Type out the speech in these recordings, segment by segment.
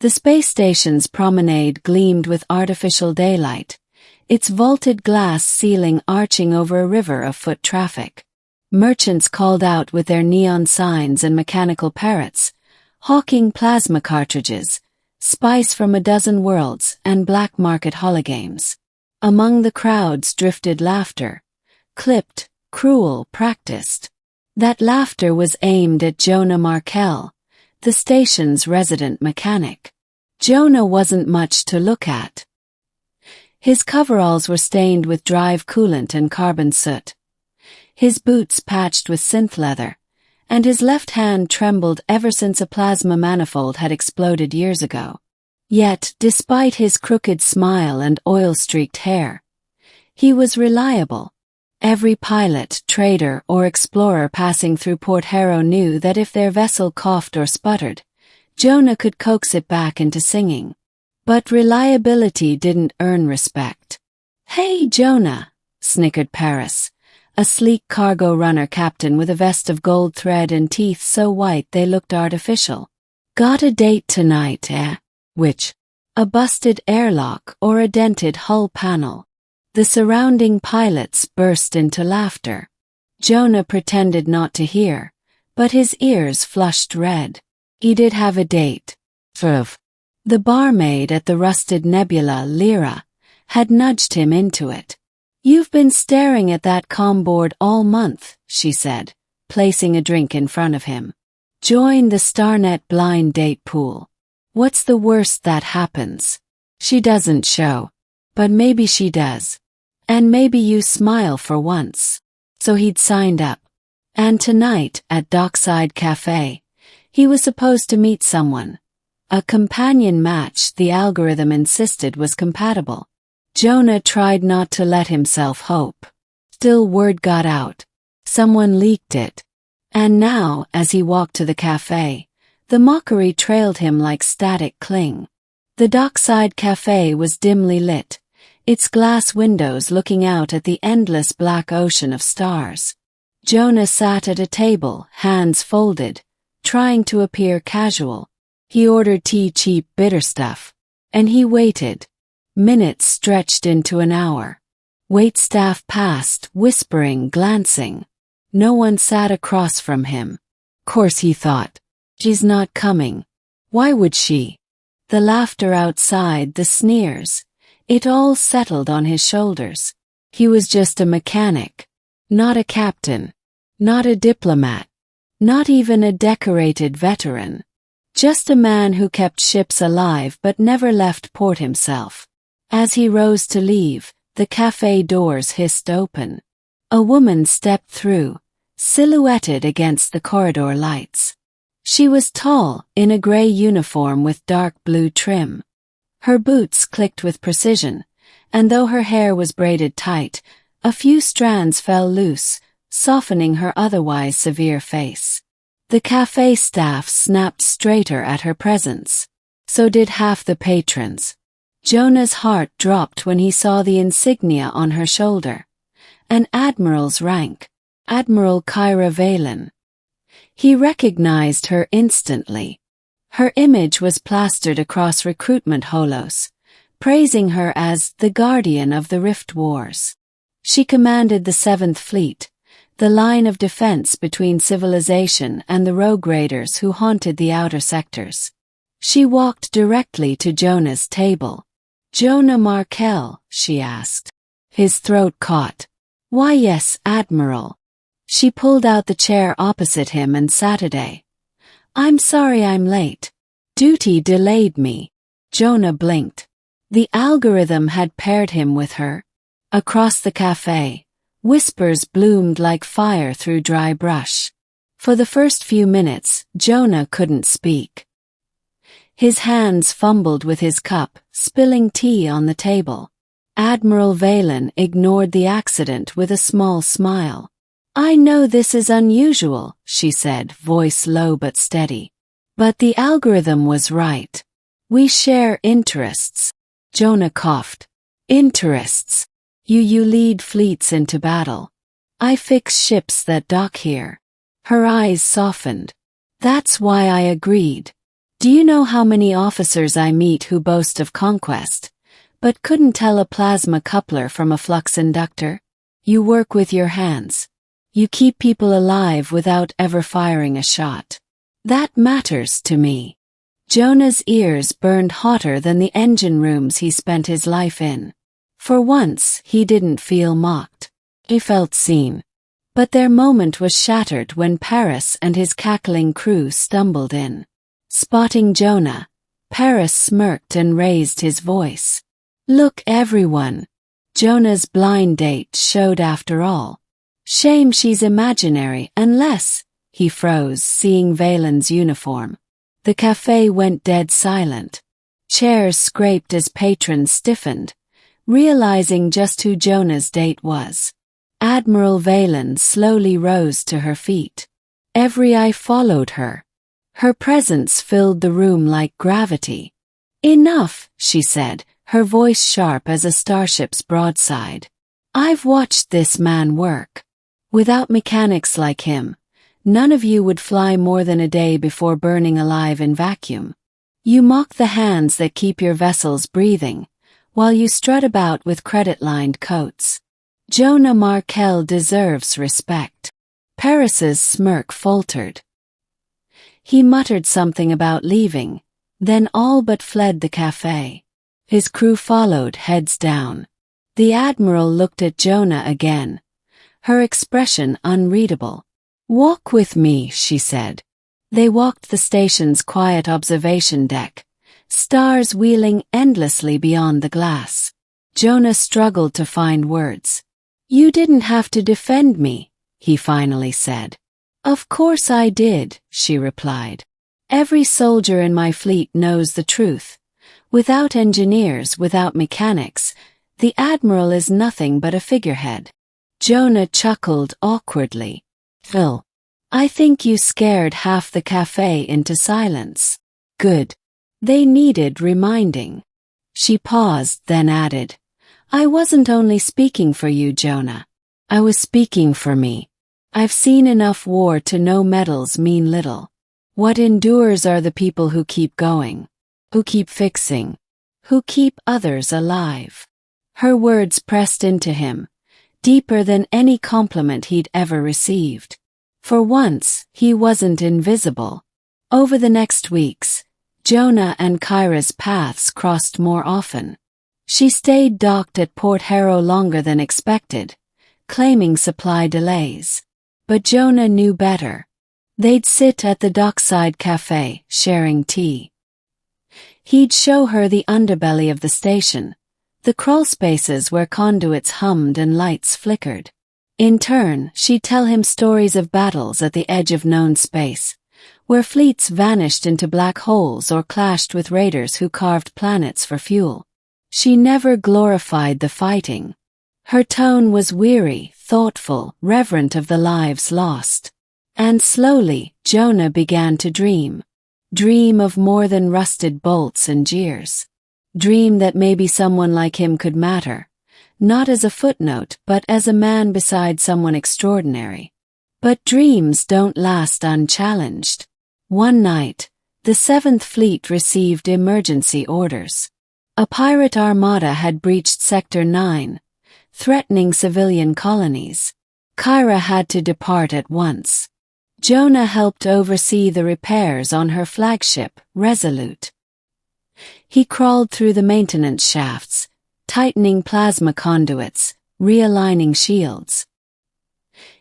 The space station's promenade gleamed with artificial daylight, its vaulted glass ceiling arching over a river of foot traffic. Merchants called out with their neon signs and mechanical parrots, hawking plasma cartridges, spice from a dozen worlds, and black market hologames. Among the crowds drifted laughter, clipped, cruel, practiced. That laughter was aimed at Jonah Markell, the station's resident mechanic. Jonah wasn't much to look at. His coveralls were stained with drive coolant and carbon soot, his boots patched with synth leather, and his left hand trembled ever since a plasma manifold had exploded years ago. Yet, despite his crooked smile and oil-streaked hair, he was reliable. Every pilot, trader, or explorer passing through Port Harrow knew that if their vessel coughed or sputtered, Jonah could coax it back into singing. But reliability didn't earn respect. "Hey, Jonah," snickered Paris, a sleek cargo runner captain with a vest of gold thread and teeth so white they looked artificial. "Got a date tonight, eh? Which? A busted airlock or a dented hull panel?" The surrounding pilots burst into laughter. Jonah pretended not to hear, but his ears flushed red. He did have a date. The barmaid at the rusted Nebula, Lyra, had nudged him into it. "You've been staring at that comm board all month," she said, placing a drink in front of him. "Join the Starnet blind date pool. What's the worst that happens? She doesn't show. But maybe she does. And maybe you smile for once." So he'd signed up. And tonight, at Dockside Cafe, he was supposed to meet someone. A companion match the algorithm insisted was compatible. Jonah tried not to let himself hope. Still, word got out. Someone leaked it. And now, as he walked to the cafe, the mockery trailed him like static cling. The Dockside Cafe was dimly lit, its glass windows looking out at the endless black ocean of stars. Jonah sat at a table, hands folded, trying to appear casual. He ordered tea, cheap bitter stuff. And he waited. Minutes stretched into an hour. Waitstaff passed, whispering, glancing. No one sat across from him. Course, he thought. She's not coming. Why would she? The laughter outside, the sneers. It all settled on his shoulders. He was just a mechanic. Not a captain. Not a diplomat. Not even a decorated veteran. Just a man who kept ships alive but never left port himself. As he rose to leave, the cafe doors hissed open. A woman stepped through, silhouetted against the corridor lights. She was tall, in a gray uniform with dark blue trim. Her boots clicked with precision, and though her hair was braided tight, a few strands fell loose, softening her otherwise severe face. The cafe staff snapped straighter at her presence. So did half the patrons. Jonah's heart dropped when he saw the insignia on her shoulder. An admiral's rank. Admiral Kyra Valen. He recognized her instantly. Her image was plastered across recruitment holos, praising her as the guardian of the Rift Wars. She commanded the 7th Fleet, the line of defense between civilization and the rogue raiders who haunted the outer sectors. She walked directly to Jonah's table. "Jonah Markell?" she asked. His throat caught. "Why, yes, Admiral." She pulled out the chair opposite him and sat down. "I'm sorry I'm late. Duty delayed me." Jonah blinked. The algorithm had paired him with her. Across the cafe, whispers bloomed like fire through dry brush. For the first few minutes, Jonah couldn't speak. His hands fumbled with his cup, spilling tea on the table. Admiral Valen ignored the accident with a small smile. "I know this is unusual," she said, voice low but steady. "But the algorithm was right. We share interests." Jonah coughed. "Interests? You lead fleets into battle. I fix ships that dock here." Her eyes softened. "That's why I agreed. Do you know how many officers I meet who boast of conquest, but couldn't tell a plasma coupler from a flux inductor? You work with your hands. You keep people alive without ever firing a shot. That matters to me. Jonah's ears burned hotter than the engine rooms he spent his life in. For once, he didn't feel mocked. He felt seen. But their moment was shattered when Paris and his cackling crew stumbled in. Spotting Jonah, Paris smirked and raised his voice. Look, everyone. Jonah's blind date showed after all. Shame she's imaginary unless, he froze, seeing Valen's uniform. The cafe went dead silent. Chairs scraped as patrons stiffened, realizing just who Jonah's date was. Admiral Valerius slowly rose to her feet. Every eye followed her. Her presence filled the room like gravity. Enough, she said, her voice sharp as a starship's broadside. I've watched this man work. Without mechanics like him, none of you would fly more than a day before burning alive in vacuum. You mock the hands that keep your vessels breathing, while you strut about with credit-lined coats. Jonah Markel deserves respect. Paris's smirk faltered. He muttered something about leaving, then all but fled the cafe. His crew followed, heads down. The Admiral looked at Jonah again, her expression unreadable. Walk with me, she said. They walked the station's quiet observation deck, stars wheeling endlessly beyond the glass. Jonah struggled to find words. You didn't have to defend me, he finally said. Of course I did, she replied. Every soldier in my fleet knows the truth. Without engineers, without mechanics, the Admiral is nothing but a figurehead. Jonah chuckled awkwardly. Phil, I think you scared half the cafe into silence. Good. They needed reminding. She paused, then added, I wasn't only speaking for you, Jonah. I was speaking for me. I've seen enough war to know medals mean little. What endures are the people who keep going, who keep fixing, who keep others alive. Her words pressed into him, deeper than any compliment he'd ever received. For once, he wasn't invisible. Over the next weeks, Jonah and Kyra's paths crossed more often. She stayed docked at Port Harrow longer than expected, claiming supply delays. But Jonah knew better. They'd sit at the dockside cafe, sharing tea. He'd show her the underbelly of the station, the crawl spaces where conduits hummed and lights flickered. In turn, she'd tell him stories of battles at the edge of known space, where fleets vanished into black holes or clashed with raiders who carved planets for fuel. She never glorified the fighting. Her tone was weary, thoughtful, reverent of the lives lost. And slowly, Jonah began to dream. Dream of more than rusted bolts and jeers. Dream that maybe someone like him could matter, not as a footnote but as a man beside someone extraordinary. But dreams don't last unchallenged. One night, the 7th Fleet received emergency orders. A pirate armada had breached Sector 9, threatening civilian colonies. Kyra had to depart at once. Jonah helped oversee the repairs on her flagship, Resolute. He crawled through the maintenance shafts, tightening plasma conduits, realigning shields.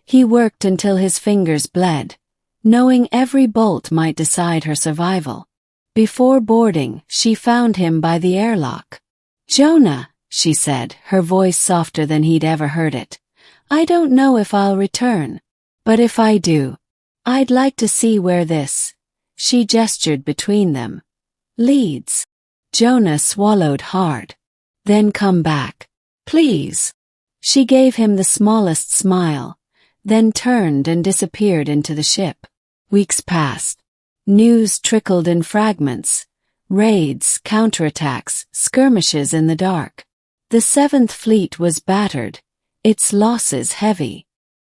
He worked until his fingers bled, knowing every bolt might decide her survival. Before boarding, she found him by the airlock. Jonah, she said, her voice softer than he'd ever heard it. I don't know if I'll return, but if I do, I'd like to see where this, she gestured between them, leads. Jonah swallowed hard. Then come back, please. She gave him the smallest smile, then turned and disappeared into the ship. Weeks passed. News trickled in fragments, raids, counterattacks, skirmishes in the dark. The 7th Fleet was battered, its losses heavy.